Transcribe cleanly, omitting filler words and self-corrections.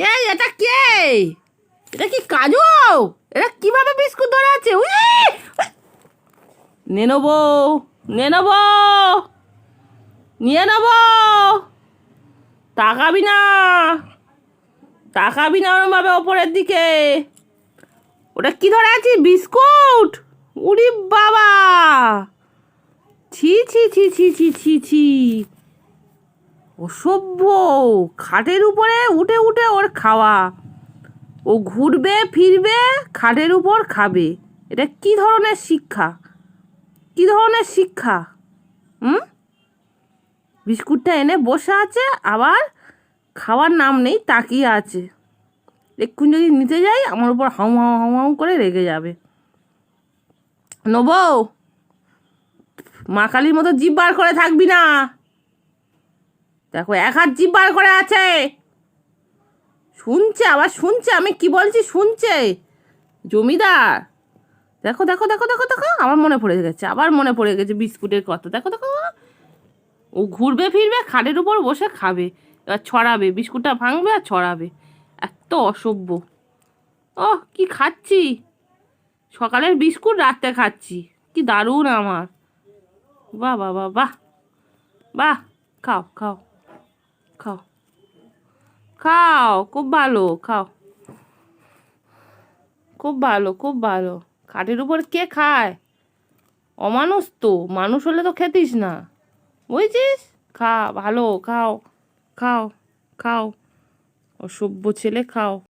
এই এটা কে? এটা কি কাজু? এটা কিভাবে বিস্কুট ধরে আছে? নিয়ে নেবো, নিয়ে নেবো, নিয়ে নেবো। তাকাবি না, তাকাবি না ওরম ভাবে ওপরের দিকে। ওটা কি ধরে আছে? বিস্কুট? উরি বাবা, ছি ছি ছি ছি ছি ছি ছি, অসভ্য। খাটের উপরে উঠে উঠে ওর খাওয়া। ও ঘুরবে ফিরবে, খাটের উপর খাবে। এটা কি ধরনের শিক্ষা? কি ধরনের শিক্ষা? হুম? বিস্কুটটা এনে বসে আছে, আবার খাওয়ার নাম নেই, তাকিয়ে আছে। এক্ষুনি যদি নিতে যাই আমার উপর হাউ হাউ হাউ হাউ করে রেগে যাবে। নেবো? মা কালীর মতো জিভ বার করে থাকবি না। দেখো এক হাত জিভ বার করে আছে। শুনছে, আবার শুনছে আমি কি বলছি, শুনছে। জমিদার, দেখো দেখো দেখো দেখো দেখো, আমার মনে পড়ে গেছে, আবার মনে পড়ে গেছে বিস্কুটের কথা। দেখো দেখো, ও ঘুরবে ফিরবে, খাটের উপর বসে খাবে, এবার ছড়াবে, বিস্কুটটা ভাঙবে আর ছড়াবে। এত অসভ্য। ওহ, কি খাচ্ছি! সকালের বিস্কুট রাত্রে খাচ্ছি, কি দারুণ আমার। বাহ বাহ বাহ বাহ বাহ। খাও খাও খাও খাও, খুব ভালো, খাও, খুব ভালো, খুব ভালো। খাটের উপর কে খায়? অমানুষ তো, মানুষ হলে তো খেতিস না, বুঝছিস? খা, ভালো, খাও, খাও, খাও, অসভ্য ছেলে, খাও।